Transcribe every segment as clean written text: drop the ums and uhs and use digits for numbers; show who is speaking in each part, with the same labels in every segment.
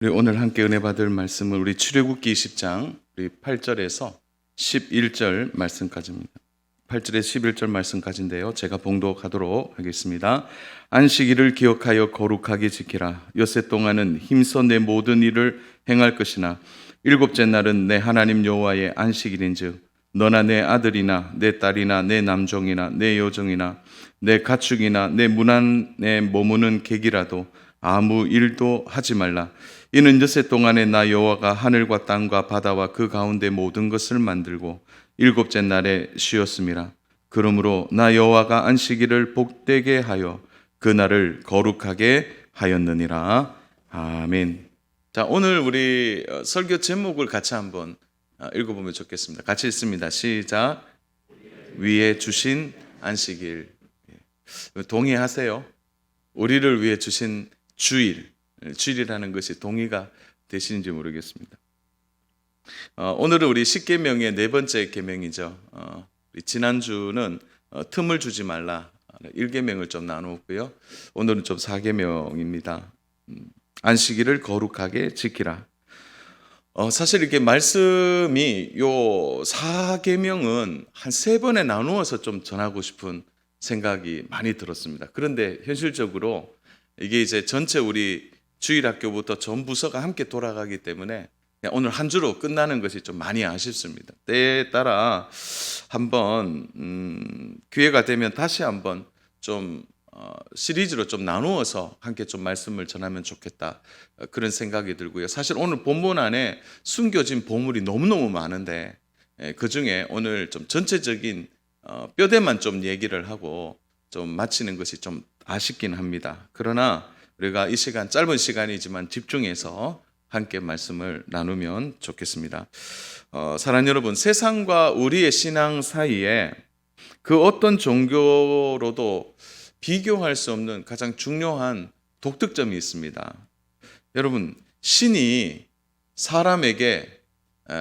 Speaker 1: 우리 오늘 함께 은혜 받을 말씀은 우리 출애굽기 20장 우리 8절에서 11절 말씀까지입니다. 8절에 11절 말씀까지인데요. 제가 봉독하도록 하겠습니다. 안식일을 기억하여 거룩하게 지키라. 엿새 동안은 힘써 내 모든 일을 행할 것이나 일곱째 날은 내 하나님 여호와의 안식일인즉 너나 내 아들이나 내 딸이나 내 남종이나 내 여종이나 내 가축이나 내 문안에 머무는 객이라도 아무 일도 하지 말라. 이는 엿새 동안에 나 여호와가 하늘과 땅과 바다와 그 가운데 모든 것을 만들고 일곱째 날에 쉬었음이라. 그러므로 나 여호와가 안식일을 복되게 하여 그 날을 거룩하게 하였느니라. 아멘. 자, 오늘 우리 설교 제목을 같이 한번 읽어보면 좋겠습니다. 같이 읽습니다. 시작. 위에 주신 안식일. 동의하세요? 우리를 위해 주신 주일이라는 것이 동의가 되시는지 모르겠습니다. 오늘은 우리 10계명의 네 번째 계명이죠. 지난주는 틈을 주지 말라 1계명을 좀 나누었고요. 오늘은 좀 4계명입니다. 안식일을 거룩하게 지키라. 사실 이렇게 말씀이 요 4계명은 한 3번에 나누어서 좀 전하고 싶은 생각이 많이 들었습니다. 그런데 현실적으로 이게 이제 전체 우리 주일학교부터 전 부서가 함께 돌아가기 때문에 오늘 한 주로 끝나는 것이 좀 많이 아쉽습니다. 때에 따라 한번 기회가 되면 다시 한번 좀 시리즈로 좀 나누어서 함께 좀 말씀을 전하면 좋겠다, 그런 생각이 들고요. 사실 오늘 본문 안에 숨겨진 보물이 너무너무 많은데 그 중에 오늘 좀 전체적인 뼈대만 좀 얘기를 하고 좀 마치는 것이 좀 아쉽긴 합니다. 그러나 우리가 이 시간, 짧은 시간이지만 집중해서 함께 말씀을 나누면 좋겠습니다. 사랑하는 여러분, 세상과 우리의 신앙 사이에 그 어떤 종교로도 비교할 수 없는 가장 중요한 독특점이 있습니다. 여러분, 신이 사람에게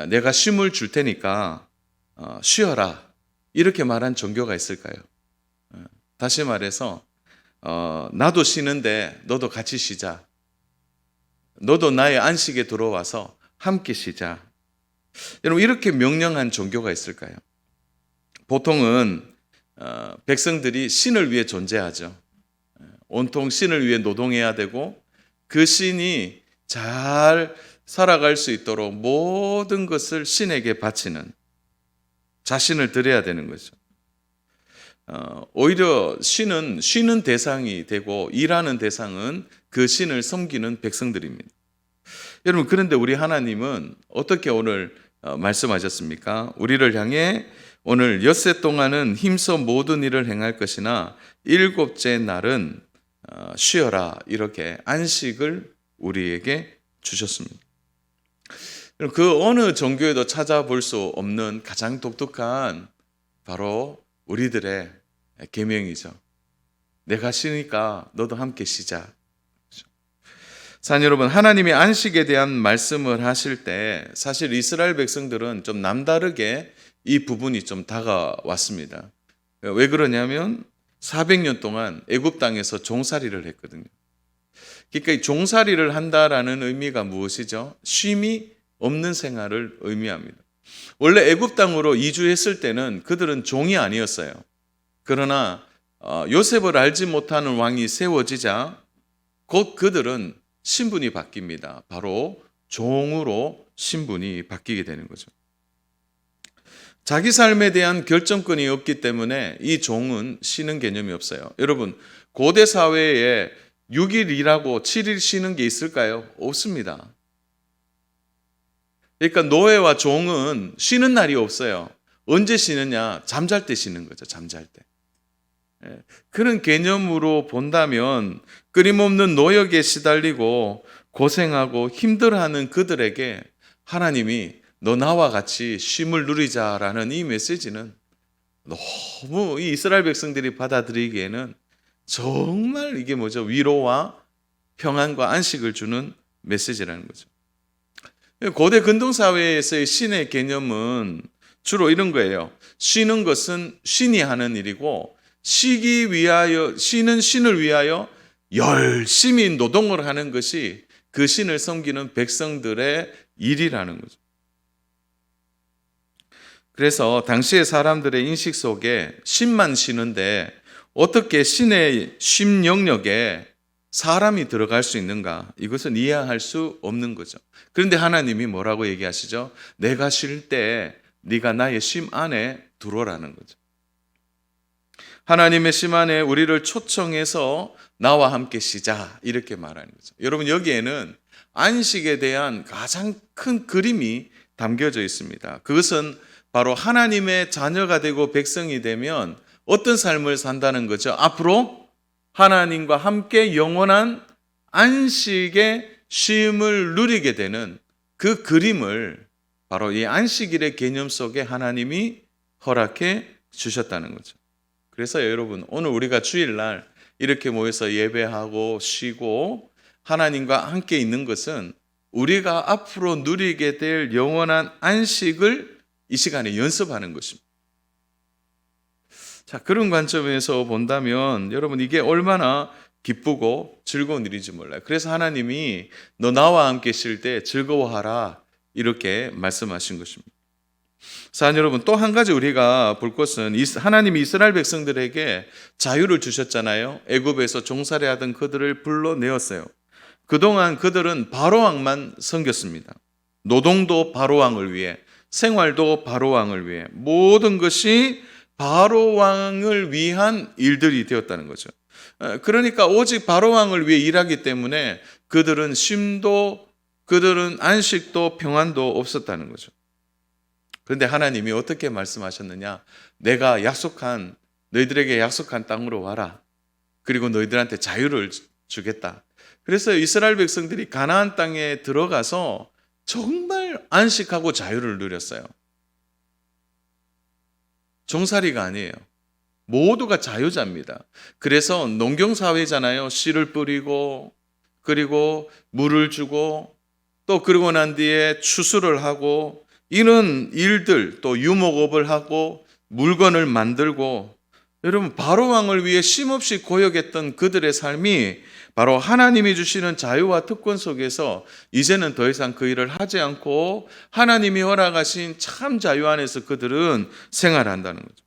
Speaker 1: 내가 쉼을 줄 테니까 쉬어라 이렇게 말한 종교가 있을까요? 다시 말해서 나도 쉬는데 너도 같이 쉬자. 너도 나의 안식에 들어와서 함께 쉬자. 여러분, 이렇게 명령한 종교가 있을까요? 보통은 백성들이 신을 위해 존재하죠. 온통 신을 위해 노동해야 되고 그 신이 잘 살아갈 수 있도록 모든 것을 신에게 바치는, 자신을 드려야 되는 거죠. 오히려 신은 쉬는 대상이 되고 일하는 대상은 그 신을 섬기는 백성들입니다. 여러분, 그런데 우리 하나님은 어떻게 오늘 말씀하셨습니까? 우리를 향해 오늘 엿새 동안은 힘써 모든 일을 행할 것이나 일곱째 날은 쉬어라, 이렇게 안식을 우리에게 주셨습니다. 그 어느 종교에도 찾아볼 수 없는 가장 독특한 바로 우리들의 계명이죠. 내가 쉬니까 너도 함께 쉬자. 사랑하는 여러분, 하나님이 안식에 대한 말씀을 하실 때 사실 이스라엘 백성들은 좀 남다르게 이 부분이 좀 다가왔습니다. 왜 그러냐면 400년 동안 애굽 땅에서 종살이를 했거든요. 그러니까 이 종살이를 한다라는 의미가 무엇이죠? 쉼이 없는 생활을 의미합니다. 원래 애굽 땅으로 이주했을 때는 그들은 종이 아니었어요. 그러나 요셉을 알지 못하는 왕이 세워지자 곧 그들은 신분이 바뀝니다. 바로 종으로 신분이 바뀌게 되는 거죠. 자기 삶에 대한 결정권이 없기 때문에 이 종은 쉬는 개념이 없어요. 여러분, 고대 사회에 6일 일하고 7일 쉬는 게 있을까요? 없습니다. 그러니까 노예와 종은 쉬는 날이 없어요. 언제 쉬느냐? 잠잘 때 쉬는 거죠. 잠잘 때. 그런 개념으로 본다면 끊임없는 노역에 시달리고 고생하고 힘들어하는 그들에게 하나님이 너 나와 같이 쉼을 누리자라는 이 메시지는 너무 이 이스라엘 백성들이 받아들이기에는 정말 이게 뭐죠? 위로와 평안과 안식을 주는 메시지라는 거죠. 고대 근동사회에서의 쉼의 개념은 주로 이런 거예요. 쉬는 것은 신이 하는 일이고 쉬기 위하여, 쉬는 신을 위하여 열심히 노동을 하는 것이 그 신을 섬기는 백성들의 일이라는 거죠. 그래서 당시의 사람들의 인식 속에 신만 쉬는데 어떻게 신의 쉼 영역에 사람이 들어갈 수 있는가? 이것은 이해할 수 없는 거죠. 그런데 하나님이 뭐라고 얘기하시죠? 내가 쉴 때 네가 나의 쉼 안에 들어오라는 거죠. 하나님의 쉼 안에 우리를 초청해서 나와 함께 쉬자 이렇게 말하는 거죠. 여러분 여기에는 안식에 대한 가장 큰 그림이 담겨져 있습니다. 그것은 바로 하나님의 자녀가 되고 백성이 되면 어떤 삶을 산다는 거죠. 앞으로 하나님과 함께 영원한 안식의 쉼을 누리게 되는 그 그림을 바로 이 안식일의 개념 속에 하나님이 허락해 주셨다는 거죠. 그래서 여러분 오늘 우리가 주일날 이렇게 모여서 예배하고 쉬고 하나님과 함께 있는 것은 우리가 앞으로 누리게 될 영원한 안식을 이 시간에 연습하는 것입니다. 자, 그런 관점에서 본다면 여러분 이게 얼마나 기쁘고 즐거운 일인지 몰라요. 그래서 하나님이 너 나와 함께 쉴 때 즐거워하라 이렇게 말씀하신 것입니다. 사랑 여러분, 또 한 가지 우리가 볼 것은 하나님이 이스라엘 백성들에게 자유를 주셨잖아요. 애굽에서 종살이하던 그들을 불러내었어요. 그동안 그들은 바로왕만 섬겼습니다. 노동도 바로왕을 위해, 생활도 바로왕을 위해, 모든 것이 바로왕을 위한 일들이 되었다는 거죠. 그러니까 오직 바로왕을 위해 일하기 때문에 그들은 쉼도, 그들은 안식도 평안도 없었다는 거죠. 그런데 하나님이 어떻게 말씀하셨느냐? 내가 너희들에게 약속한 땅으로 와라. 그리고 너희들한테 자유를 주겠다. 그래서 이스라엘 백성들이 가나안 땅에 들어가서 정말 안식하고 자유를 누렸어요. 종살이가 아니에요. 모두가 자유자입니다. 그래서 농경사회잖아요. 씨를 뿌리고 그리고 물을 주고 또 그러고 난 뒤에 추수를 하고 이런 일들, 또 유목업을 하고 물건을 만들고, 여러분 바로왕을 위해 쉼없이 고역했던 그들의 삶이 바로 하나님이 주시는 자유와 특권 속에서 이제는 더 이상 그 일을 하지 않고 하나님이 허락하신 참 자유 안에서 그들은 생활한다는 거죠.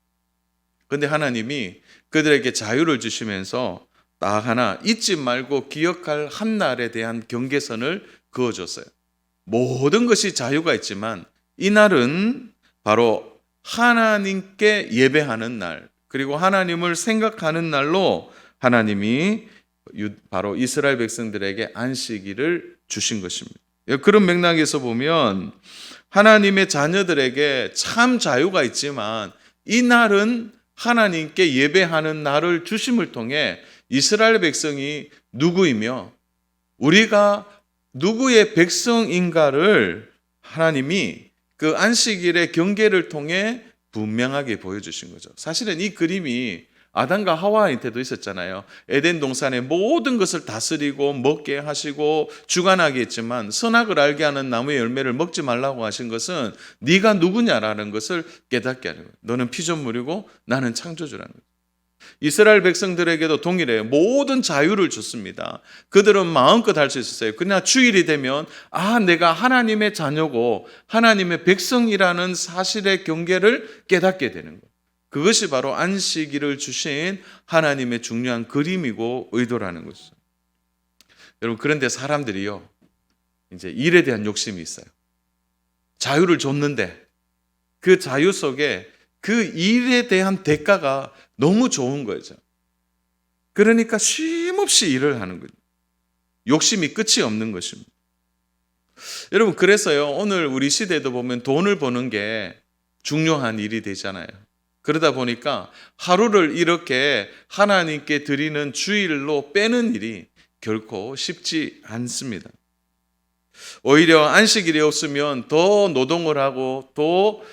Speaker 1: 그런데 하나님이 그들에게 자유를 주시면서 딱 하나 잊지 말고 기억할 한 날에 대한 경계선을 그어줬어요. 모든 것이 자유가 있지만 이 날은 바로 하나님께 예배하는 날, 그리고 하나님을 생각하는 날로 하나님이 바로 이스라엘 백성들에게 안식일을 주신 것입니다. 그런 맥락에서 보면 하나님의 자녀들에게 참 자유가 있지만 이 날은 하나님께 예배하는 날을 주심을 통해 이스라엘 백성이 누구이며 우리가 누구의 백성인가를 하나님이 그 안식일의 경계를 통해 분명하게 보여주신 거죠. 사실은 이 그림이 아담과 하와한테도 있었잖아요. 에덴 동산의 모든 것을 다스리고 먹게 하시고 주관하게 했지만 선악을 알게 하는 나무의 열매를 먹지 말라고 하신 것은 네가 누구냐라는 것을 깨닫게 하는 거예요. 너는 피조물이고 나는 창조주라는 거예요. 이스라엘 백성들에게도 동일해요. 모든 자유를 줬습니다. 그들은 마음껏 할 수 있었어요. 그러나 주일이 되면 내가 하나님의 자녀고 하나님의 백성이라는 사실의 경계를 깨닫게 되는 거예요. 그것이 바로 안식일을 주신 하나님의 중요한 그림이고 의도라는 것이죠. 여러분, 그런데 사람들이요, 이제 일에 대한 욕심이 있어요. 자유를 줬는데 그 자유 속에 그 일에 대한 대가가 너무 좋은 거죠. 그러니까 쉼없이 일을 하는 거죠. 욕심이 끝이 없는 것입니다. 여러분, 그래서요, 오늘 우리 시대에도 보면 돈을 버는 게 중요한 일이 되잖아요. 그러다 보니까 하루를 이렇게 하나님께 드리는 주일로 빼는 일이 결코 쉽지 않습니다. 오히려 안식일이 없으면 더 노동을 하고 또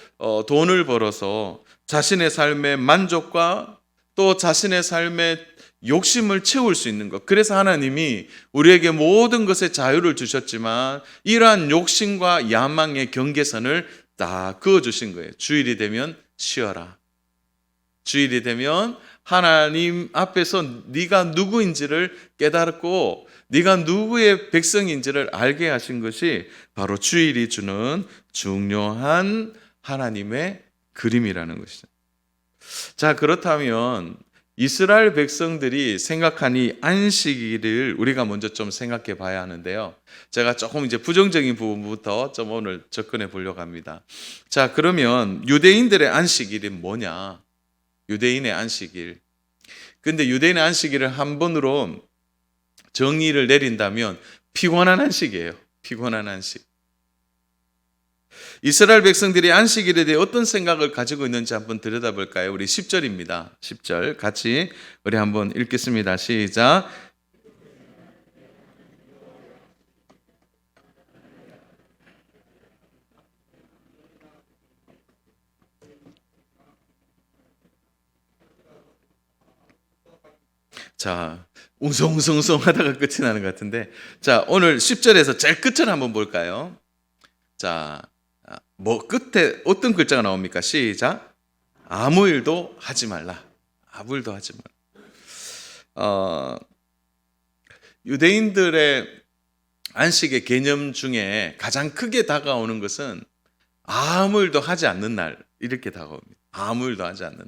Speaker 1: 돈을 벌어서 자신의 삶의 만족과 또 자신의 삶의 욕심을 채울 수 있는 것. 그래서 하나님이 우리에게 모든 것에 자유를 주셨지만 이러한 욕심과 야망의 경계선을 다 그어주신 거예요. 주일이 되면 쉬어라. 주일이 되면 하나님 앞에서 네가 누구인지를 깨닫고 네가 누구의 백성인지를 알게 하신 것이 바로 주일이 주는 중요한 하나님의 그림이라는 것이죠. 자, 그렇다면 이스라엘 백성들이 생각한 이 안식일을 우리가 먼저 좀 생각해 봐야 하는데요. 제가 조금 이제 부정적인 부분부터 좀 오늘 접근해 보려고 합니다. 자, 그러면 유대인들의 안식일이 뭐냐? 유대인의 안식일. 근데 유대인의 안식일을 한 번으로 정의를 내린다면 피곤한 안식이에요. 피곤한 안식. 이스라엘 백성들이 안식일에 대해 어떤 생각을 가지고 있는지 한번 들여다볼까요? 우리 10절입니다. 10절 같이 우리 한번 읽겠습니다. 시작. 자, 웅성웅성웅성 하다가 끝이 나는 것 같은데, 자, 오늘 10절에서 제일 끝을 한번 볼까요? 자, 뭐 끝에 어떤 글자가 나옵니까? 시작. 아무 일도 하지 말라. 아무 일도 하지 말라. 유대인들의 안식의 개념 중에 가장 크게 다가오는 것은 아무 일도 하지 않는 날, 이렇게 다가옵니다. 아무 일도 하지 않는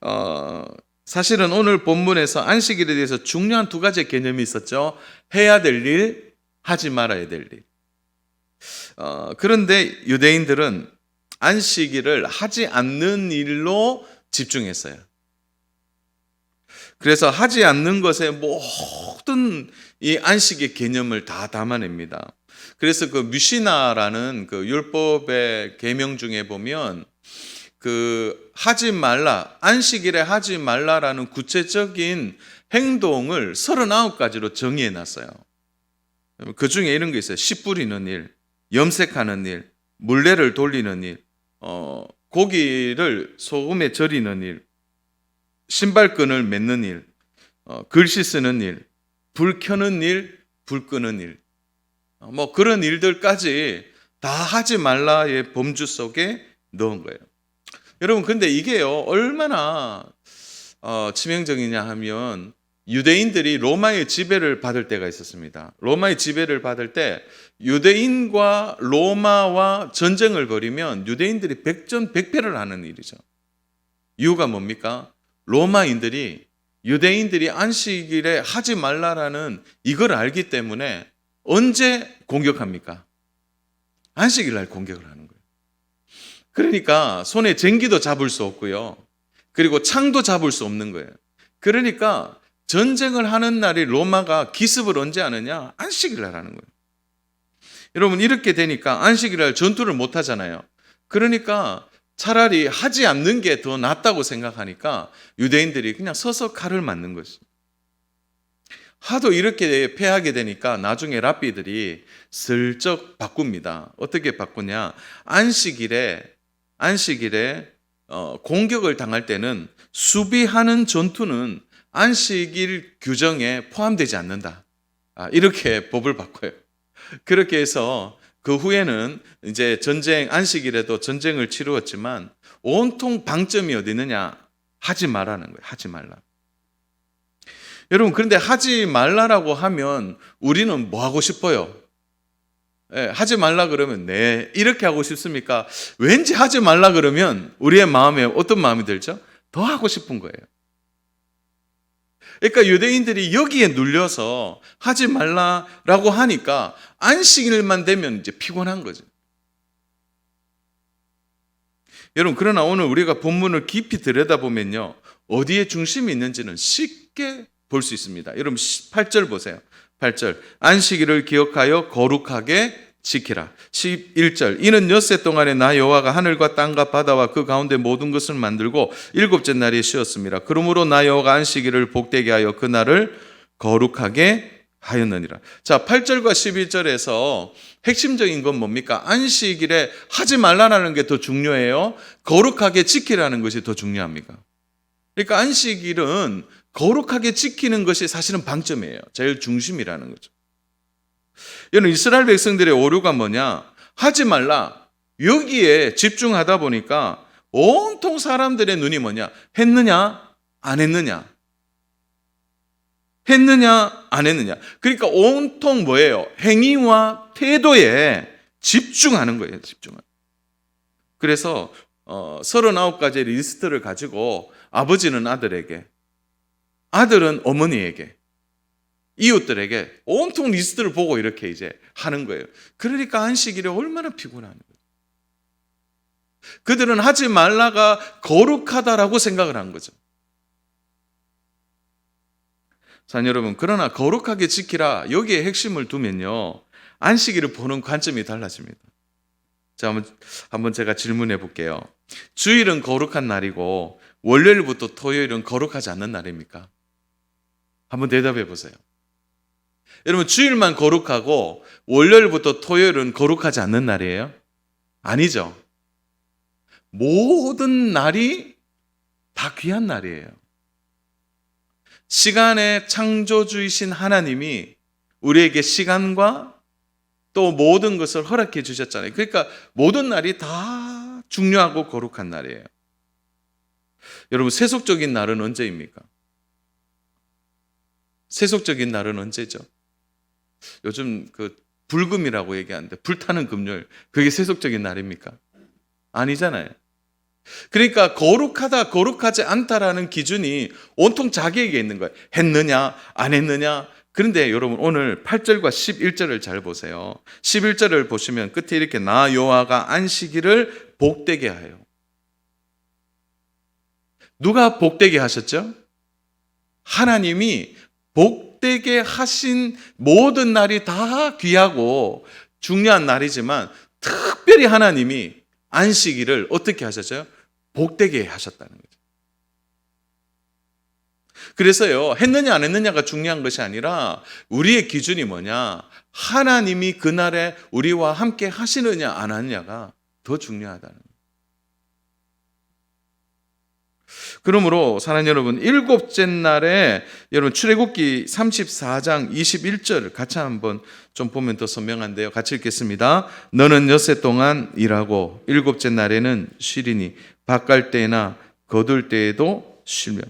Speaker 1: 날. 사실은 오늘 본문에서 안식일에 대해서 중요한 두 가지 개념이 있었죠. 해야 될 일, 하지 말아야 될 일. 그런데 유대인들은 안식일을 하지 않는 일로 집중했어요. 그래서 하지 않는 것에 모든 이 안식의 개념을 다 담아냅니다. 그래서 그 미시나라는 그 율법의 계명 중에 보면 그 하지 말라, 안식일에 하지 말라라는 구체적인 행동을 39가지로 정의해 놨어요. 그 중에 이런 게 있어요. 씨 뿌리는 일, 염색하는 일, 물레를 돌리는 일, 고기를 소금에 절이는 일, 신발끈을 맺는 일, 글씨 쓰는 일, 불 켜는 일, 불 끄는 일, 뭐 그런 일들까지 다 하지 말라의 범주 속에 넣은 거예요. 여러분, 근데 이게요 얼마나 치명적이냐 하면 유대인들이 로마의 지배를 받을 때가 있었습니다. 로마의 지배를 받을 때 유대인과 로마와 전쟁을 벌이면 유대인들이 백전백패를 하는 일이죠. 이유가 뭡니까? 로마인들이 유대인들이 안식일에 하지 말라라는 이걸 알기 때문에 언제 공격합니까? 안식일 날 공격을 하는 거예요. 그러니까 손에 쟁기도 잡을 수 없고요. 그리고 창도 잡을 수 없는 거예요. 그러니까 전쟁을 하는 날이 로마가 기습을 언제 하느냐? 안식일 날 하는 거예요. 여러분, 이렇게 되니까 안식일 날 전투를 못 하잖아요. 그러니까 차라리 하지 않는 게 더 낫다고 생각하니까 유대인들이 그냥 서서 칼을 맞는 것이. 하도 이렇게 패하게 되니까 나중에 랍비들이 슬쩍 바꿉니다. 어떻게 바꾸냐? 안식일에 공격을 당할 때는 수비하는 전투는 안식일 규정에 포함되지 않는다. 이렇게 법을 바꿔요. 그렇게 해서 그 후에는 이제 안식일에도 전쟁을 치루었지만 온통 방점이 어디 있느냐? 하지 말라는 거예요. 하지 말라. 여러분, 그런데 하지 말라라고 하면 우리는 뭐 하고 싶어요? 하지 말라 그러면 네, 이렇게 하고 싶습니까? 왠지 하지 말라 그러면 우리의 마음에 어떤 마음이 들죠? 더 하고 싶은 거예요. 그러니까 유대인들이 여기에 눌려서 하지 말라라고 하니까 안식일만 되면 이제 피곤한 거죠. 여러분, 그러나 오늘 우리가 본문을 깊이 들여다보면요, 어디에 중심이 있는지는 쉽게 볼 수 있습니다. 여러분 8절 보세요. 8절. 안식일을 기억하여 거룩하게 지키라. 11절. 이는 엿새 동안에 나 여호와가 하늘과 땅과 바다와 그 가운데 모든 것을 만들고 일곱째 날에 쉬었습니다. 그러므로 나 여호와가 안식일을 복되게 하여 그 날을 거룩하게 하였느니라. 자, 8절과 11절에서 핵심적인 건 뭡니까? 안식일에 하지 말라는 게 더 중요해요? 거룩하게 지키라는 것이 더 중요합니까? 그러니까 안식일은 거룩하게 지키는 것이 사실은 방점이에요. 제일 중심이라는 거죠. 여러분, 이스라엘 백성들의 오류가 뭐냐? 하지 말라. 여기에 집중하다 보니까 온통 사람들의 눈이 뭐냐? 했느냐? 안 했느냐? 했느냐 안 했느냐. 그러니까 온통 뭐예요? 행위와 태도에 집중하는 거예요. 집중하는. 그래서 39가지의 리스트를 가지고 아버지는 아들에게, 아들은 어머니에게, 이웃들에게 온통 리스트를 보고 이렇게 이제 하는 거예요. 그러니까 안식일이 얼마나 피곤한 거예요. 그들은 하지 말라가 거룩하다라고 생각을 한 거죠. 사랑하는 여러분, 그러나 거룩하게 지키라 여기에 핵심을 두면요, 안식일을 보는 관점이 달라집니다. 자, 한번 제가 질문해 볼게요. 주일은 거룩한 날이고 월요일부터 토요일은 거룩하지 않는 날입니까? 한번 대답해 보세요. 여러분, 주일만 거룩하고 월요일부터 토요일은 거룩하지 않는 날이에요? 아니죠. 모든 날이 다 귀한 날이에요. 시간의 창조주이신 하나님이 우리에게 시간과 또 모든 것을 허락해 주셨잖아요. 그러니까 모든 날이 다 중요하고 거룩한 날이에요. 여러분, 세속적인 날은 언제입니까? 세속적인 날은 언제죠? 요즘 불금이라고 얘기하는데 불타는 금요일, 그게 세속적인 날입니까? 아니잖아요. 그러니까 거룩하다, 거룩하지 않다라는 기준이 온통 자기에게 있는 거예요. 했느냐, 안 했느냐. 그런데 여러분, 오늘 8절과 11절을 잘 보세요. 11절을 보시면 끝에 이렇게 나 여호와가 안식일을 복되게 하여. 누가 복되게 하셨죠? 하나님이 복되게 하신 모든 날이 다 귀하고 중요한 날이지만 특별히 하나님이 안식일을 어떻게 하셨죠? 복되게 하셨다는 거죠. 그래서요, 했느냐 안 했느냐가 중요한 것이 아니라 우리의 기준이 뭐냐? 하나님이 그날에 우리와 함께 하시느냐 안 하느냐가 더 중요하다는 거예요. 그러므로 사랑하는 여러분, 일곱째 날에 여러분 출애굽기 34장 21절 같이 한번 좀 보면 더 선명한데요. 같이 읽겠습니다. 너는 엿새 동안 일하고 일곱째 날에는 쉬리니 밭갈 때나 거둘 때에도 쉬며.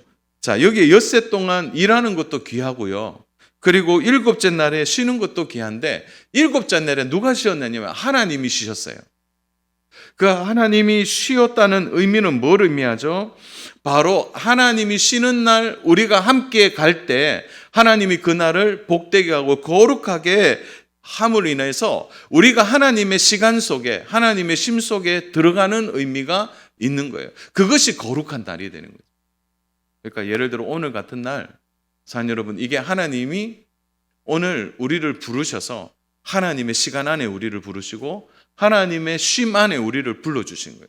Speaker 1: 자, 여기 엿새 동안 일하는 것도 귀하고요. 그리고 일곱째 날에 쉬는 것도 귀한데 일곱째 날에 누가 쉬었냐면 하나님이 쉬셨어요. 그 하나님이 쉬었다는 의미는 뭘 의미하죠? 바로 하나님이 쉬는 날 우리가 함께 갈 때 하나님이 그 날을 복되게 하고 거룩하게 함으로 인해서 우리가 하나님의 시간 속에, 하나님의 심 속에 들어가는 의미가 있는 거예요. 그것이 거룩한 날이 되는 거예요. 그러니까 예를 들어 오늘 같은 날, 사랑하는 여러분, 이게 하나님이 오늘 우리를 부르셔서 하나님의 시간 안에 우리를 부르시고 하나님의 쉼 안에 우리를 불러주신 거예요.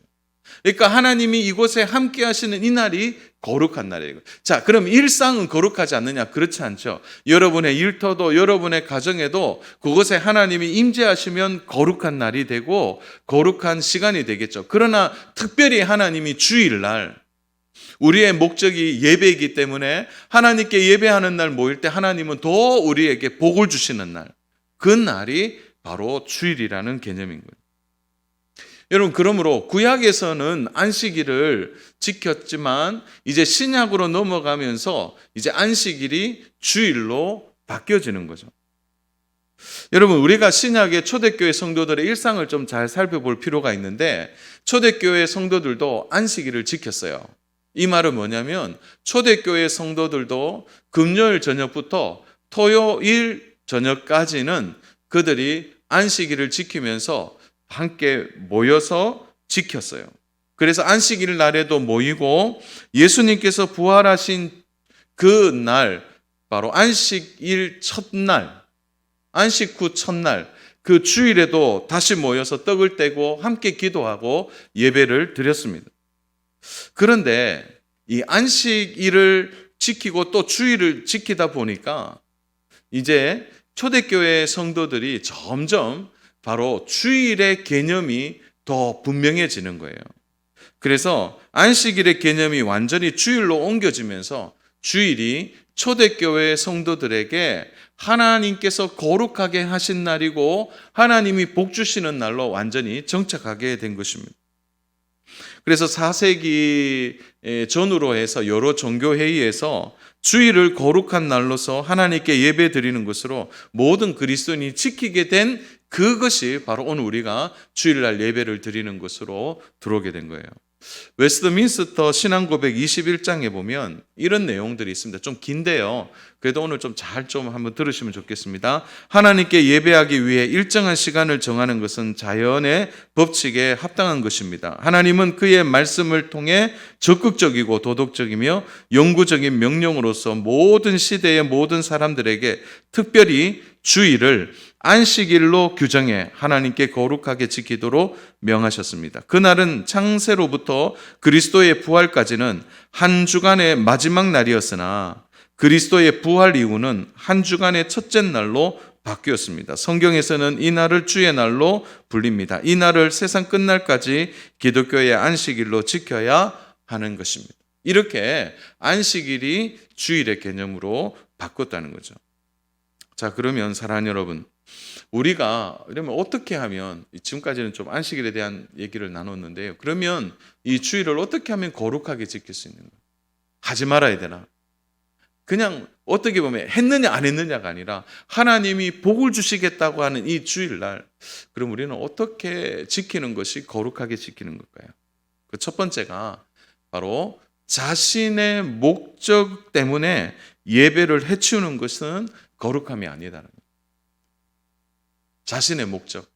Speaker 1: 그러니까 하나님이 이곳에 함께 하시는 이 날이 거룩한 날이에요. 자, 그럼 일상은 거룩하지 않느냐? 그렇지 않죠. 여러분의 일터도 여러분의 가정에도 그곳에 하나님이 임재하시면 거룩한 날이 되고 거룩한 시간이 되겠죠. 그러나 특별히 하나님이 주일날, 우리의 목적이 예배이기 때문에 하나님께 예배하는 날 모일 때 하나님은 더 우리에게 복을 주시는 날, 그 날이 바로 주일이라는 개념인 거예요. 여러분, 그러므로 구약에서는 안식일을 지켰지만 이제 신약으로 넘어가면서 이제 안식일이 주일로 바뀌어지는 거죠. 여러분, 우리가 신약의 초대교회 성도들의 일상을 좀 잘 살펴볼 필요가 있는데 초대교회 성도들도 안식일을 지켰어요. 이 말은 뭐냐면 초대교회 성도들도 금요일 저녁부터 토요일 저녁까지는 그들이 안식일을 지키면서 함께 모여서 지켰어요. 그래서 안식일 날에도 모이고 예수님께서 부활하신 그 날, 바로 안식일 첫날, 안식 후 첫날, 그 주일에도 다시 모여서 떡을 떼고 함께 기도하고 예배를 드렸습니다. 그런데 이 안식일을 지키고 또 주일을 지키다 보니까 이제 초대교회 성도들이 점점 바로 주일의 개념이 더 분명해지는 거예요. 그래서 안식일의 개념이 완전히 주일로 옮겨지면서 주일이 초대교회 성도들에게 하나님께서 거룩하게 하신 날이고 하나님이 복 주시는 날로 완전히 정착하게 된 것입니다. 그래서 4세기 전후로 해서 여러 종교회의에서 주일을 거룩한 날로서 하나님께 예배 드리는 것으로 모든 그리스도인이 지키게 된 그것이 바로 오늘 우리가 주일날 예배를 드리는 것으로 들어오게 된 거예요. 웨스트민스터 신앙고백 21장에 보면 이런 내용들이 있습니다. 좀 긴데요. 그래도 오늘 좀 잘 좀 한번 들으시면 좋겠습니다. 하나님께 예배하기 위해 일정한 시간을 정하는 것은 자연의 법칙에 합당한 것입니다. 하나님은 그의 말씀을 통해 적극적이고 도덕적이며 영구적인 명령으로서 모든 시대의 모든 사람들에게 특별히 주일을 안식일로 규정해 하나님께 거룩하게 지키도록 명하셨습니다. 그날은 창세로부터 그리스도의 부활까지는 한 주간의 마지막 날이었으나 그리스도의 부활 이후는 한 주간의 첫째 날로 바뀌었습니다. 성경에서는 이 날을 주의 날로 불립니다. 이 날을 세상 끝날까지 기독교의 안식일로 지켜야 하는 것입니다. 이렇게 안식일이 주일의 개념으로 바꿨다는 거죠. 자, 그러면 사랑하는 여러분, 우리가 이러면 어떻게 하면, 지금까지는 좀 안식일에 대한 얘기를 나눴는데요. 그러면 이 주일을 어떻게 하면 거룩하게 지킬 수 있는가? 하지 말아야 되나? 그냥 어떻게 보면 했느냐 안 했느냐가 아니라 하나님이 복을 주시겠다고 하는 이 주일날, 그럼 우리는 어떻게 지키는 것이 거룩하게 지키는 걸까요? 그 첫 번째가 바로 자신의 목적 때문에 예배를 해치우는 것은 거룩함이 아니다라는 거예요. 자신의 목적.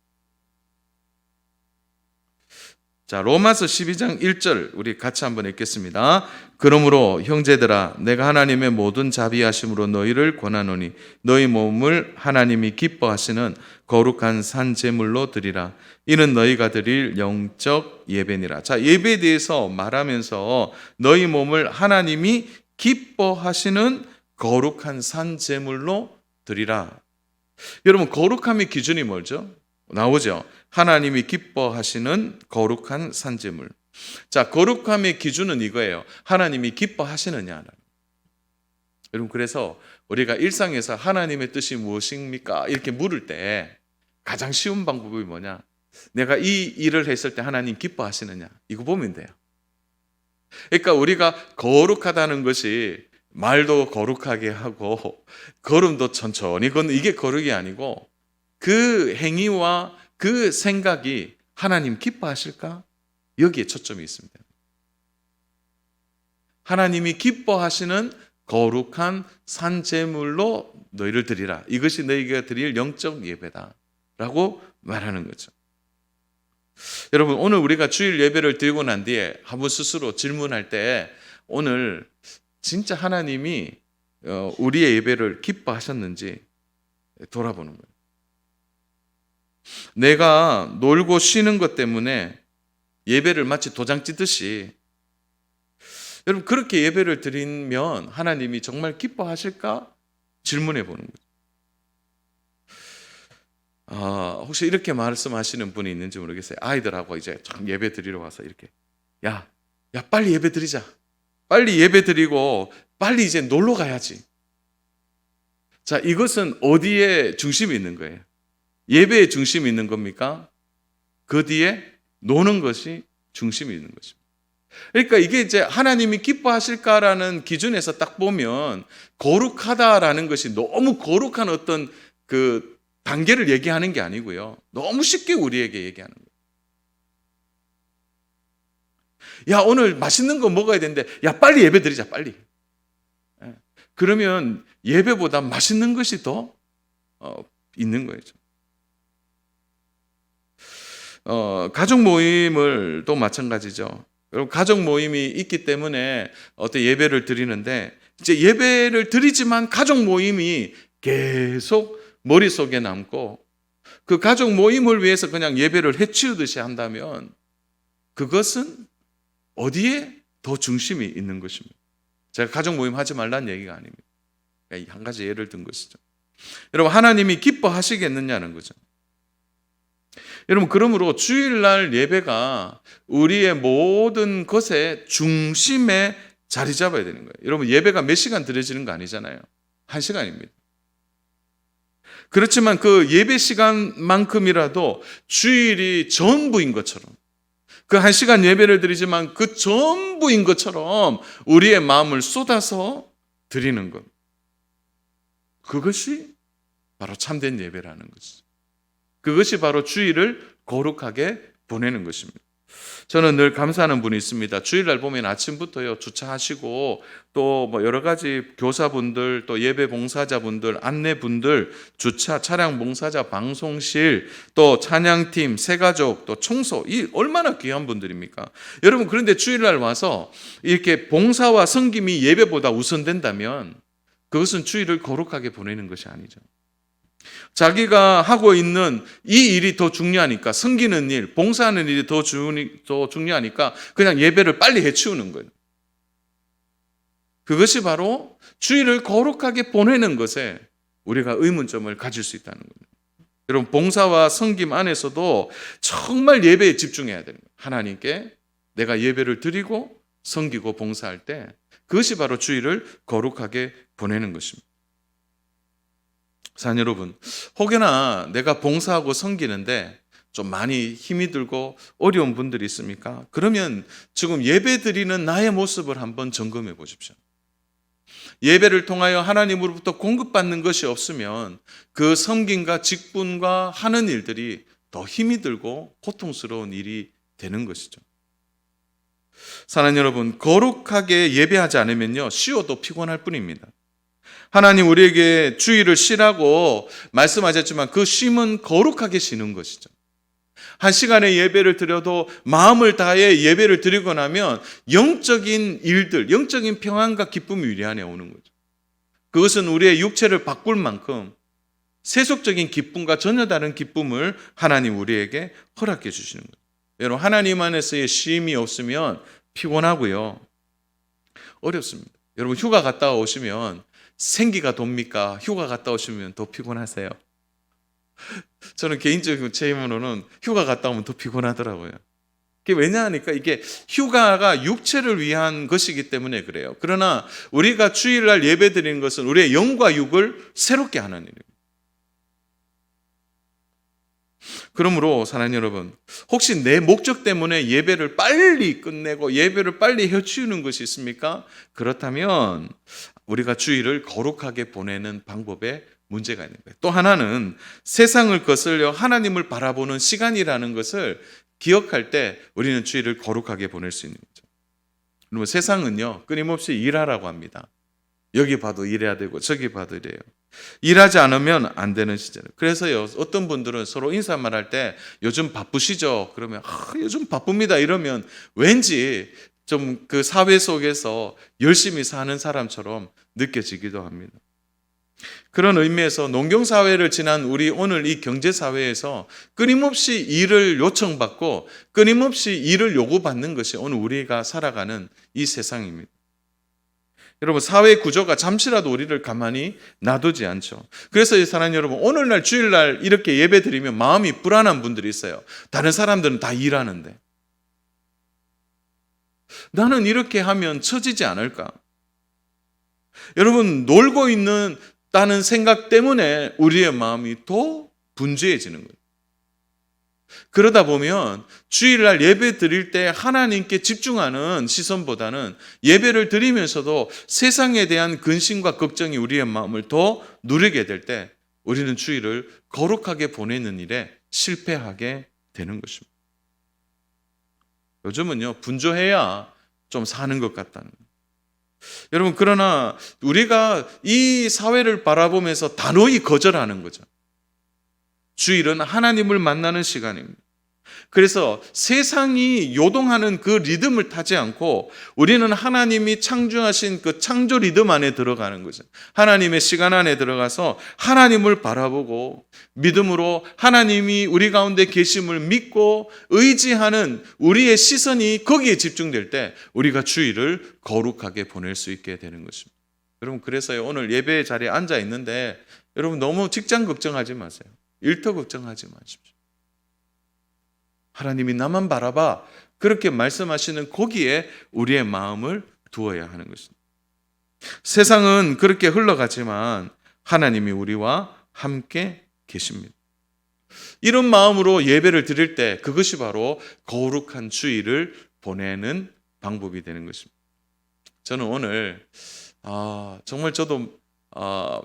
Speaker 1: 자, 로마서 12장 1절 우리 같이 한번 읽겠습니다. 그러므로 형제들아, 내가 하나님의 모든 자비하심으로 너희를 권하노니 너희 몸을 하나님이 기뻐하시는 거룩한 산 제물로 드리라. 이는 너희가 드릴 영적 예배니라. 자, 예배에 대해서 말하면서 너희 몸을 하나님이 기뻐하시는 거룩한 산 제물로 드리라. 여러분, 거룩함의 기준이 뭐죠? 나오죠. 하나님이 기뻐하시는 거룩한 산제물. 자, 거룩함의 기준은 이거예요. 하나님이 기뻐하시느냐. 여러분, 그래서 우리가 일상에서 하나님의 뜻이 무엇입니까? 이렇게 물을 때 가장 쉬운 방법이 뭐냐? 내가 이 일을 했을 때 하나님 기뻐하시느냐? 이거 보면 돼요. 그러니까 우리가 거룩하다는 것이 말도 거룩하게 하고 걸음도 천천히 걷는, 이게 거룩이 아니고 그 행위와 그 생각이 하나님 기뻐하실까? 여기에 초점이 있습니다. 하나님이 기뻐하시는 거룩한 산제물로 너희를 드리라. 이것이 너희가 드릴 영적 예배다라고 말하는 거죠. 여러분, 오늘 우리가 주일 예배를 드리고 난 뒤에 한번 스스로 질문할 때 오늘 진짜 하나님이 우리의 예배를 기뻐하셨는지 돌아보는 거예요. 내가 놀고 쉬는 것 때문에 예배를 마치 도장 찌듯이, 여러분, 그렇게 예배를 드리면 하나님이 정말 기뻐하실까? 질문해 보는 거죠. 혹시 이렇게 말씀하시는 분이 있는지 모르겠어요. 아이들하고 이제 참 예배 드리러 와서 이렇게 야 빨리 예배 드리자. 빨리 예배 드리고 빨리 이제 놀러 가야지. 자, 이것은 어디에 중심이 있는 거예요? 예배에 중심이 있는 겁니까? 그 뒤에 노는 것이 중심이 있는 것입니다. 그러니까 이게 이제 하나님이 기뻐하실까라는 기준에서 딱 보면 거룩하다라는 것이 너무 거룩한 어떤 그 단계를 얘기하는 게 아니고요. 너무 쉽게 우리에게 얘기하는 거예요. 야, 오늘 맛있는 거 먹어야 되는데 야, 빨리 예배 드리자, 빨리. 그러면 예배보다 맛있는 것이 더 있는 거죠. 가족 모임을 또 마찬가지죠. 여러분, 가족 모임이 있기 때문에 어떤 예배를 드리는데 이제 예배를 드리지만 가족 모임이 계속 머릿속에 남고 그 가족 모임을 위해서 그냥 예배를 해치우듯이 한다면 그것은 어디에 더 중심이 있는 것입니다. 제가 가족 모임 하지 말라는 얘기가 아닙니다. 한 가지 예를 든 것이죠. 여러분, 하나님이 기뻐하시겠느냐는 거죠. 여러분, 그러므로 주일날 예배가 우리의 모든 것의 중심에 자리 잡아야 되는 거예요. 여러분, 예배가 몇 시간 드려지는 거 아니잖아요. 1시간입니다. 그렇지만 그 예배 시간만큼이라도 주일이 전부인 것처럼, 그 1시간 예배를 드리지만 그 전부인 것처럼 우리의 마음을 쏟아서 드리는 것. 그것이 바로 참된 예배라는 것이죠. 그것이 바로 주일을 거룩하게 보내는 것입니다. 저는 늘 감사하는 분이 있습니다. 주일날 보면 아침부터요 주차하시고 또 뭐 여러 가지 교사분들 또 예배 봉사자분들 안내분들 주차 차량 봉사자 방송실 또 찬양팀 새가족 또 청소 이 얼마나 귀한 분들입니까? 여러분 그런데 주일날 와서 이렇게 봉사와 섬김이 예배보다 우선된다면 그것은 주일을 거룩하게 보내는 것이 아니죠. 자기가 하고 있는 이 일이 더 중요하니까 섬기는 일, 봉사하는 일이 더 중요하니까 그냥 예배를 빨리 해치우는 거예요. 그것이 바로 주일을 거룩하게 보내는 것에 우리가 의문점을 가질 수 있다는 거예요. 여러분 봉사와 섬김 안에서도 정말 예배에 집중해야 되는 거예요. 하나님께 내가 예배를 드리고 섬기고 봉사할 때 그것이 바로 주일을 거룩하게 보내는 것입니다. 사랑 여러분, 혹여나 내가 봉사하고 섬기는데 좀 많이 힘이 들고 어려운 분들이 있습니까? 그러면 지금 예배 드리는 나의 모습을 한번 점검해 보십시오. 예배를 통하여 하나님으로부터 공급받는 것이 없으면 그 섬김과 직분과 하는 일들이 더 힘이 들고 고통스러운 일이 되는 것이죠. 사랑하는 여러분, 거룩하게 예배하지 않으면요 쉬어도 피곤할 뿐입니다. 하나님 우리에게 주일을 쉬라고 말씀하셨지만 그 쉼은 거룩하게 쉬는 것이죠. 한 시간의 예배를 드려도 마음을 다해 예배를 드리고 나면 영적인 일들, 영적인 평안과 기쁨이 우리 안에 오는 거죠. 그것은 우리의 육체를 바꿀 만큼 세속적인 기쁨과 전혀 다른 기쁨을 하나님 우리에게 허락해 주시는 거죠. 여러분 하나님 안에서의 쉼이 없으면 피곤하고요. 어렵습니다. 여러분 휴가 갔다 오시면 생기가 돕니까? 휴가 갔다 오시면 더 피곤하세요? 저는 개인적인 체험으로는 휴가 갔다 오면 더 피곤하더라고요. 그게 왜냐하니까 이게 휴가가 육체를 위한 것이기 때문에 그래요. 그러나 우리가 주일날 예배 드리는 것은 우리의 영과 육을 새롭게 하는 일입니다. 그러므로 사랑하는 여러분, 혹시 내 목적 때문에 예배를 빨리 끝내고 예배를 빨리 해치우는 것이 있습니까? 그렇다면 우리가 주일을 거룩하게 보내는 방법에 문제가 있는 거예요. 또 하나는 세상을 거슬려 하나님을 바라보는 시간이라는 것을 기억할 때 우리는 주일을 거룩하게 보낼 수 있는 거죠. 그러면 세상은요 끊임없이 일하라고 합니다. 여기 봐도 일해야 되고 저기 봐도 이래요. 일하지 않으면 안 되는 시절. 그래서요 어떤 분들은 서로 인사말 할 때 요즘 바쁘시죠? 그러면 요즘 바쁩니다 이러면 왠지 좀 그 사회 속에서 열심히 사는 사람처럼 느껴지기도 합니다. 그런 의미에서 농경사회를 지난 우리 오늘 이 경제사회에서 끊임없이 일을 요청받고 끊임없이 일을 요구받는 것이 오늘 우리가 살아가는 이 세상입니다. 여러분 사회 구조가 잠시라도 우리를 가만히 놔두지 않죠. 그래서 사랑하는 여러분 오늘날 주일날 이렇게 예배 드리면 마음이 불안한 분들이 있어요. 다른 사람들은 다 일하는데 나는 이렇게 하면 처지지 않을까? 여러분 놀고 있다는 생각 때문에 우리의 마음이 더 분주해지는 거예요. 그러다 보면 주일날 예배 드릴 때 하나님께 집중하는 시선보다는 예배를 드리면서도 세상에 대한 근심과 걱정이 우리의 마음을 더 누르게 될 때 우리는 주일을 거룩하게 보내는 일에 실패하게 되는 것입니다. 요즘은요 분주해야 좀 사는 것 같다는 거예요. 여러분 그러나 우리가 이 사회를 바라보면서 단호히 거절하는 거죠. 주일은 하나님을 만나는 시간입니다. 그래서 세상이 요동하는 그 리듬을 타지 않고 우리는 하나님이 창조하신 그 창조 리듬 안에 들어가는 거죠. 하나님의 시간 안에 들어가서 하나님을 바라보고 믿음으로 하나님이 우리 가운데 계심을 믿고 의지하는 우리의 시선이 거기에 집중될 때 우리가 주일을 거룩하게 보낼 수 있게 되는 것입니다. 여러분 그래서요 오늘 예배 자리에 앉아 있는데 여러분 너무 직장 걱정하지 마세요. 일터 걱정하지 마십시오. 하나님이 나만 바라봐 그렇게 말씀하시는 거기에 우리의 마음을 두어야 하는 것입니다. 세상은 그렇게 흘러가지만 하나님이 우리와 함께 계십니다. 이런 마음으로 예배를 드릴 때 그것이 바로 거룩한 주일을 보내는 방법이 되는 것입니다. 저는 오늘 정말 저도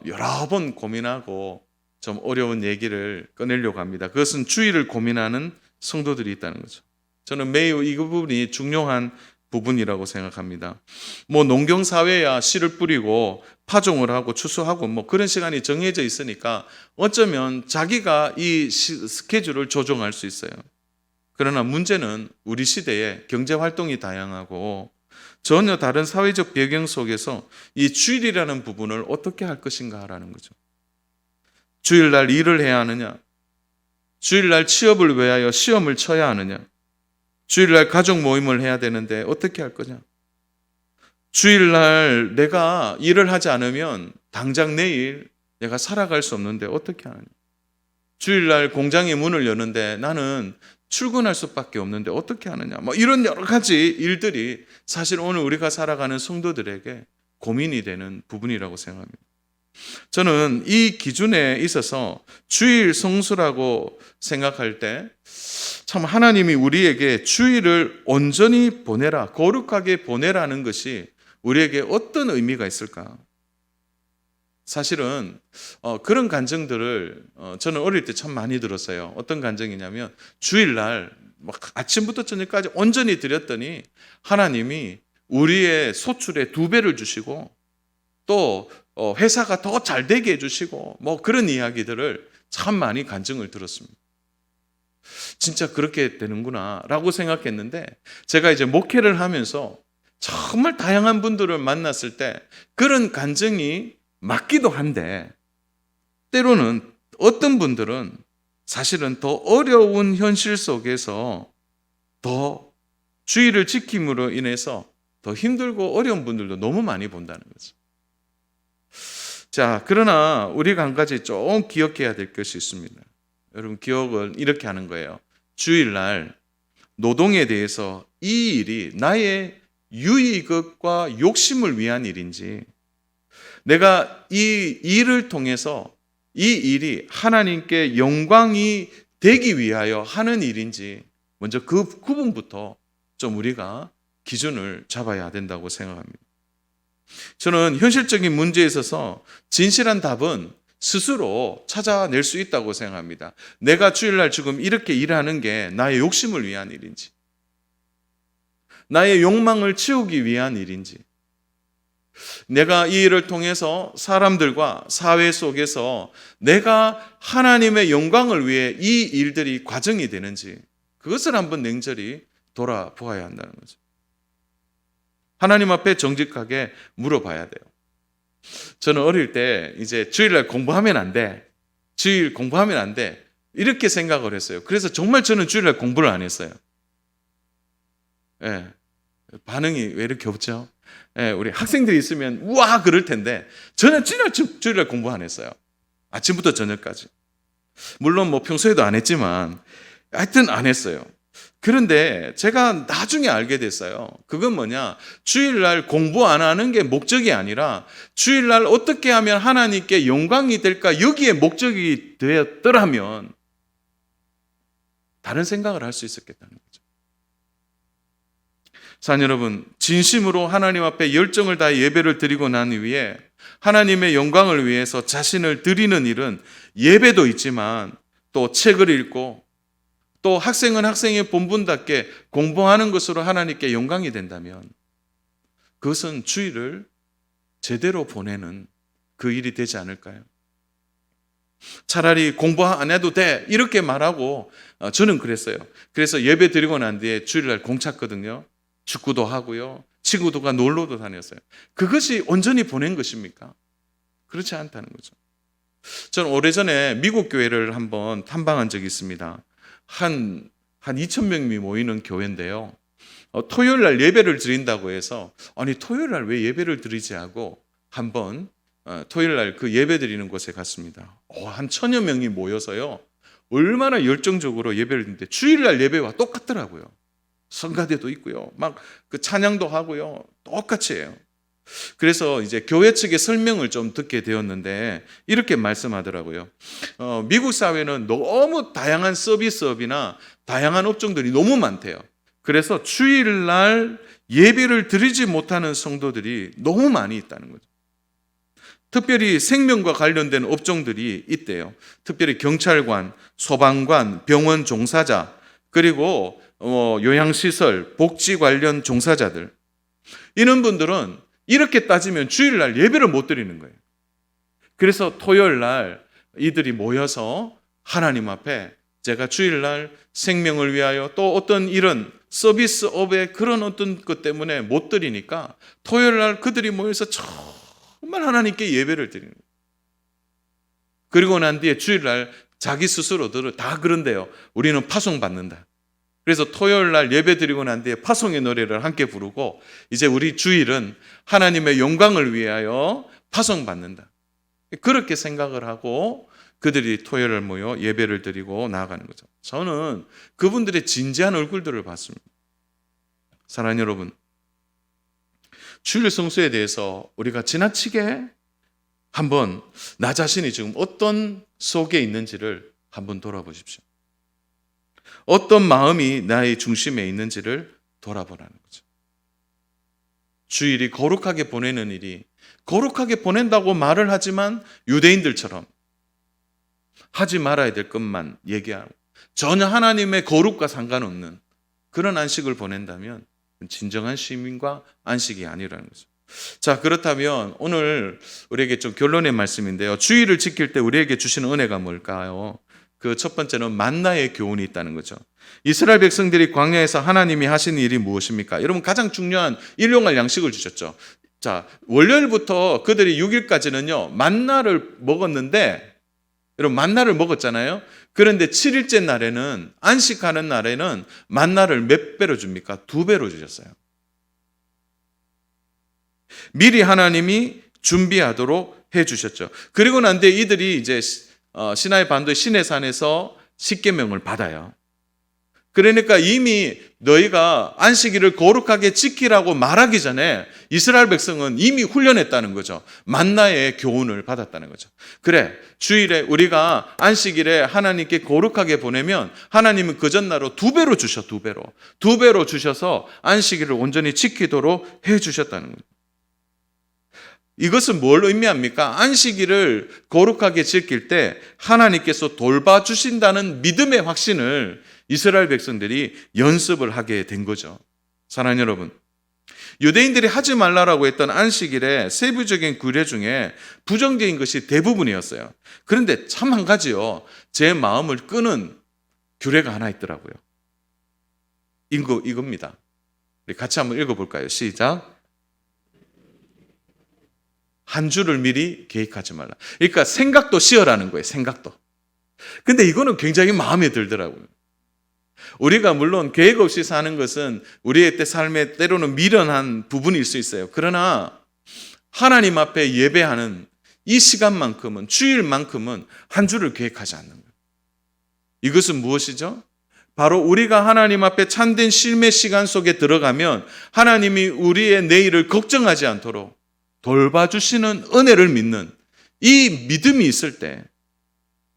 Speaker 1: 여러 번 고민하고 좀 어려운 얘기를 꺼내려고 합니다. 그것은 주일을 고민하는 성도들이 있다는 거죠. 저는 매우 이 부분이 중요한 부분이라고 생각합니다. 뭐 농경사회야 씨를 뿌리고 파종을 하고 추수하고 뭐 그런 시간이 정해져 있으니까 어쩌면 자기가 이 스케줄을 조정할 수 있어요. 그러나 문제는 우리 시대에 경제활동이 다양하고 전혀 다른 사회적 배경 속에서 이 주일이라는 부분을 어떻게 할 것인가라는 거죠. 주일날 일을 해야 하느냐? 주일날 취업을 위하여 시험을 쳐야 하느냐? 주일날 가족 모임을 해야 되는데 어떻게 할 거냐? 주일날 내가 일을 하지 않으면 당장 내일 내가 살아갈 수 없는데 어떻게 하느냐? 주일날 공장의 문을 여는데 나는 출근할 수밖에 없는데 어떻게 하느냐? 뭐 이런 여러 가지 일들이 사실 오늘 우리가 살아가는 성도들에게 고민이 되는 부분이라고 생각합니다. 저는 이 기준에 있어서 주일 성수라고 생각할 때 참 하나님이 우리에게 주일을 온전히 보내라, 거룩하게 보내라는 것이 우리에게 어떤 의미가 있을까? 사실은 그런 간증들을 저는 어릴 때 참 많이 들었어요. 어떤 간증이냐면 주일날 막 아침부터 저녁까지 온전히 드렸더니 하나님이 우리의 소출의 2배를 주시고 또 회사가 더 잘 되게 해주시고 뭐 그런 이야기들을 참 많이 간증을 들었습니다. 진짜 그렇게 되는구나 라고 생각했는데 제가 이제 목회를 하면서 정말 다양한 분들을 만났을 때 그런 간증이 맞기도 한데 때로는 어떤 분들은 사실은 더 어려운 현실 속에서 더 주의를 지킴으로 인해서 더 힘들고 어려운 분들도 너무 많이 본다는 거죠. 자, 그러나 우리가 한 가지 좀 기억해야 될 것이 있습니다. 여러분, 기억을 이렇게 하는 거예요. 주일날 노동에 대해서 이 일이 나의 유익과 욕심을 위한 일인지 내가 이 일을 통해서 이 일이 하나님께 영광이 되기 위하여 하는 일인지 먼저 그 구분부터 좀 우리가 기준을 잡아야 된다고 생각합니다. 저는 현실적인 문제에 있어서 진실한 답은 스스로 찾아낼 수 있다고 생각합니다. 내가 주일날 지금 이렇게 일하는 게 나의 욕심을 위한 일인지 나의 욕망을 채우기 위한 일인지 내가 이 일을 통해서 사람들과 사회 속에서 내가 하나님의 영광을 위해 이 일들이 과정이 되는지 그것을 한번 냉철히 돌아보아야 한다는 거죠. 하나님 앞에 정직하게 물어봐야 돼요. 저는 어릴 때 이제 주일날 공부하면 안 돼. 주일 공부하면 안 돼. 이렇게 생각을 했어요. 그래서 정말 저는 주일날 공부를 안 했어요. 예. 반응이 왜 이렇게 없죠? 예, 우리 학생들이 있으면 우와 그럴 텐데 저는 주일날 공부 안 했어요. 아침부터 저녁까지. 물론 뭐 평소에도 안 했지만 하여튼 안 했어요. 그런데 제가 나중에 알게 됐어요. 그건 뭐냐? 주일날 공부 안 하는 게 목적이 아니라 주일날 어떻게 하면 하나님께 영광이 될까 여기에 목적이 되었더라면 다른 생각을 할 수 있었겠다는 거죠. 사랑 여러분, 진심으로 하나님 앞에 열정을 다해 예배를 드리고 난 이후에 하나님의 영광을 위해서 자신을 드리는 일은 예배도 있지만 또 책을 읽고 또 학생은 학생의 본분답게 공부하는 것으로 하나님께 영광이 된다면 그것은 주일을 제대로 보내는 그 일이 되지 않을까요? 차라리 공부 안 해도 돼 이렇게 말하고 저는 그랬어요. 그래서 예배 드리고 난 뒤에 주일날 공 찼거든요. 축구도 하고요. 친구들과 놀러도 다녔어요. 그것이 온전히 보낸 것입니까? 그렇지 않다는 거죠. 저는 오래전에 미국 교회를 한번 탐방한 적이 있습니다. 한 2,000명이 모이는 교회인데요. 토요일 날 예배를 드린다고 해서 아니 토요일 날 왜 예배를 드리지 하고 한번 토요일 날 그 예배 드리는 곳에 갔습니다. 한 1,000여 명이 모여서요. 얼마나 열정적으로 예배를 드리는데 주일 날 예배와 똑같더라고요. 성가대도 있고요. 막 그 찬양도 하고요. 똑같이 해요. 그래서 이제 교회 측의 설명을 좀 듣게 되었는데 이렇게 말씀하더라고요. 미국 사회는 너무 다양한 서비스업이나 다양한 업종들이 너무 많대요. 그래서 주일날 예배를 드리지 못하는 성도들이 너무 많이 있다는 거죠. 특별히 생명과 관련된 업종들이 있대요. 특별히 경찰관, 소방관, 병원 종사자, 그리고 요양시설, 복지 관련 종사자들. 이런 분들은 이렇게 따지면 주일날 예배를 못 드리는 거예요. 그래서 토요일날 이들이 모여서 하나님 앞에 제가 주일날 생명을 위하여 또 어떤 이런 서비스업의 그런 어떤 것 때문에 못 드리니까 토요일날 그들이 모여서 정말 하나님께 예배를 드리는 거예요. 그리고 난 뒤에 주일날 자기 스스로들은 다 그런데요. 우리는 파송받는다. 그래서 토요일날 예배 드리고 난 뒤에 파송의 노래를 함께 부르고 이제 우리 주일은 하나님의 영광을 위하여 파송받는다. 그렇게 생각을 하고 그들이 토요일을 모여 예배를 드리고 나아가는 거죠. 저는 그분들의 진지한 얼굴들을 봤습니다. 사랑하는 여러분, 주일 성수에 대해서 우리가 지나치게 한번 나 자신이 지금 어떤 속에 있는지를 한번 돌아보십시오. 어떤 마음이 나의 중심에 있는지를 돌아보라는 거죠. 주일이 거룩하게 보내는 일이 거룩하게 보낸다고 말을 하지만 유대인들처럼 하지 말아야 될 것만 얘기하고 전혀 하나님의 거룩과 상관없는 그런 안식을 보낸다면 진정한 시민과 안식이 아니라는 거죠. 자, 그렇다면 오늘 우리에게 좀 결론의 말씀인데요. 주일을 지킬 때 우리에게 주시는 은혜가 뭘까요? 그 첫 번째는 만나의 교훈이 있다는 거죠. 이스라엘 백성들이 광야에서 하나님이 하신 일이 무엇입니까? 여러분 가장 중요한 일용할 양식을 주셨죠. 자, 월요일부터 그들이 6일까지는요 만나를 먹었는데, 여러분 만나를 먹었잖아요. 그런데 7일째 날에는, 안식하는 날에는 만나를 몇 배로 줍니까? 2배로 주셨어요. 미리 하나님이 준비하도록 해주셨죠. 그리고 난 뒤에 이들이 이제 시나이 반도의 시내산에서 십계명을 받아요. 그러니까 이미 너희가 안식일을 거룩하게 지키라고 말하기 전에 이스라엘 백성은 이미 훈련했다는 거죠. 만나의 교훈을 받았다는 거죠. 그래, 주일에 우리가 안식일에 하나님께 거룩하게 보내면 하나님은 그 전날로 2배로 주셔, 2배로. 2배로 주셔서 안식일을 온전히 지키도록 해주셨다는 거죠. 이것은 뭘 의미합니까? 안식일을 거룩하게 지킬 때 하나님께서 돌봐주신다는 믿음의 확신을 이스라엘 백성들이 연습을 하게 된 거죠. 사랑하는 여러분, 유대인들이 하지 말라고 했던 안식일의 세부적인 규례 중에 부정적인 것이 대부분이었어요. 그런데 참 한 가지요, 제 마음을 끄는 규례가 하나 있더라고요. 이겁니다. 우리 같이 한번 읽어볼까요? 시작. 한 주를 미리 계획하지 말라. 그러니까 생각도 쉬어라는 거예요. 생각도. 근데 이거는 굉장히 마음에 들더라고요. 우리가 물론 계획 없이 사는 것은 우리의 삶에 때로는 미련한 부분일 수 있어요. 그러나 하나님 앞에 예배하는 이 시간만큼은, 주일만큼은 한 주를 계획하지 않는 거예요. 이것은 무엇이죠? 바로 우리가 하나님 앞에 참된 쉼의 시간 속에 들어가면 하나님이 우리의 내일을 걱정하지 않도록 돌봐주시는 은혜를 믿는 이 믿음이 있을 때,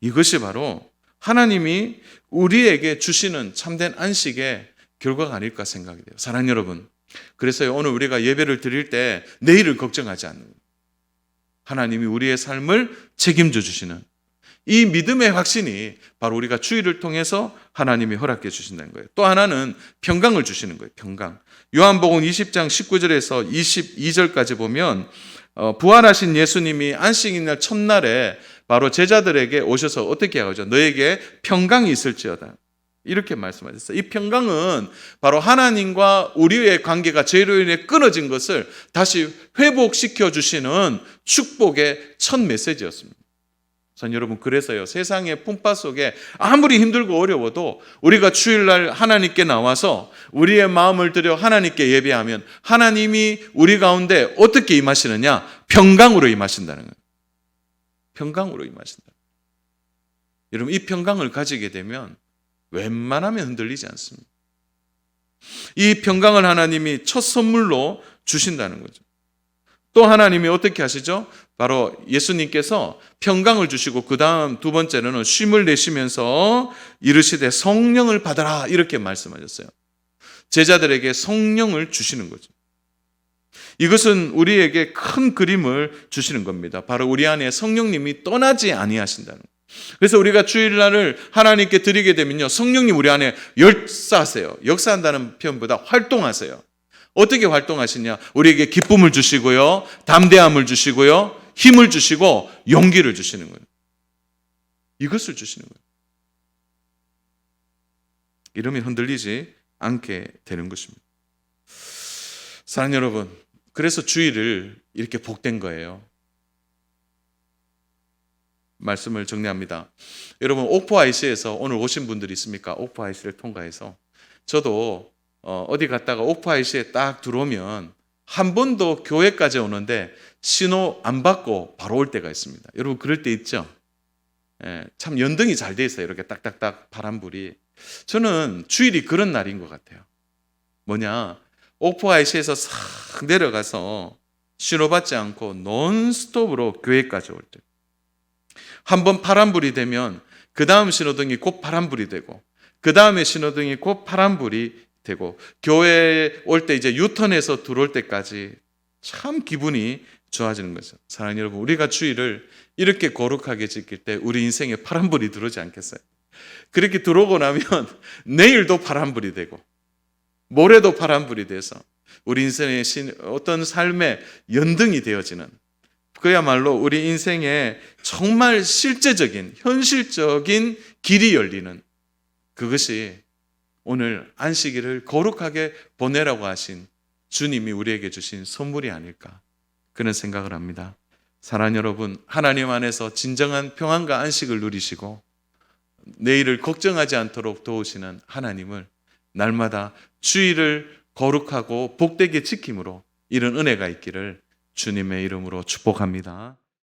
Speaker 1: 이것이 바로 하나님이 우리에게 주시는 참된 안식의 결과가 아닐까 생각이 돼요. 사랑하는 여러분, 그래서 오늘 우리가 예배를 드릴 때 내일을 걱정하지 않는 거예요. 하나님이 우리의 삶을 책임져 주시는 이 믿음의 확신이 바로 우리가 주일을 통해서 하나님이 허락해 주신다는 거예요. 또 하나는 평강을 주시는 거예요. 평강. 요한복음 20장 19절에서 22절까지 보면 부활하신 예수님이 안식일날 첫날에 바로 제자들에게 오셔서 어떻게 하죠? 너에게 평강이 있을지어다. 이렇게 말씀하셨어요. 이 평강은 바로 하나님과 우리의 관계가 죄로 인해 끊어진 것을 다시 회복시켜 주시는 축복의 첫 메시지였습니다. 전 여러분, 그래서요, 세상의 풍파 속에 아무리 힘들고 어려워도 우리가 주일날 하나님께 나와서 우리의 마음을 들여 하나님께 예배하면 하나님이 우리 가운데 어떻게 임하시느냐? 평강으로 임하신다는 거예요. 평강으로 임하신다. 여러분, 이 평강을 가지게 되면 웬만하면 흔들리지 않습니다. 이 평강을 하나님이 첫 선물로 주신다는 거죠. 또 하나님이 어떻게 하시죠? 바로 예수님께서 평강을 주시고 그 다음 두 번째로는 쉼을 내쉬면서 이르시되 성령을 받아라, 이렇게 말씀하셨어요. 제자들에게 성령을 주시는 거죠. 이것은 우리에게 큰 그림을 주시는 겁니다. 바로 우리 안에 성령님이 떠나지 아니하신다는 거예요. 그래서 우리가 주일날을 하나님께 드리게 되면요, 성령님 우리 안에 역사하세요. 역사한다는 표현보다 활동하세요. 어떻게 활동하시냐? 우리에게 기쁨을 주시고요, 담대함을 주시고요, 힘을 주시고 용기를 주시는 거예요. 이것을 주시는 거예요. 이러면 흔들리지 않게 되는 것입니다. 사랑하는 여러분, 그래서 주일을 이렇게 복된 거예요. 말씀을 정리합니다. 여러분, 옥포 IC에서 오늘 오신 분들이 있습니까? 옥포 IC를 통과해서. 저도 어디 갔다가 옥포 IC에 딱 들어오면 한 번도 교회까지 오는데 신호 안 받고 바로 올 때가 있습니다. 여러분, 그럴 때 있죠? 참 연등이 잘 돼 있어요. 이렇게 딱딱딱 파란불이. 저는 주일이 그런 날인 것 같아요. 뭐냐? 옥포 IC에서 싹 내려가서 신호받지 않고 논스톱으로 교회까지 올 때. 한번 파란불이 되면 그 다음 신호등이 곧 파란불이 되고 그 다음에 신호등이 곧 파란불이 되고 교회에 올 때 이제 유턴해서 들어올 때까지 참 기분이 좋아지는 거죠. 사랑하는 여러분, 우리가 주일을 이렇게 거룩하게 지킬 때 우리 인생에 파란불이 들어오지 않겠어요? 그렇게 들어오고 나면 내일도 파란불이 되고 모레도 파란불이 돼서 우리 인생의 어떤 삶의 연등이 되어지는, 그야말로 우리 인생에 정말 실제적인 현실적인 길이 열리는, 그것이 오늘 안식일을 거룩하게 보내라고 하신 주님이 우리에게 주신 선물이 아닐까, 그런 생각을 합니다. 사랑하는 여러분, 하나님 안에서 진정한 평안과 안식을 누리시고 내일을 걱정하지 않도록 도우시는 하나님을 날마다 주일을 거룩하고 복되게 지킴으로 이런 은혜가 있기를 주님의 이름으로 축복합니다.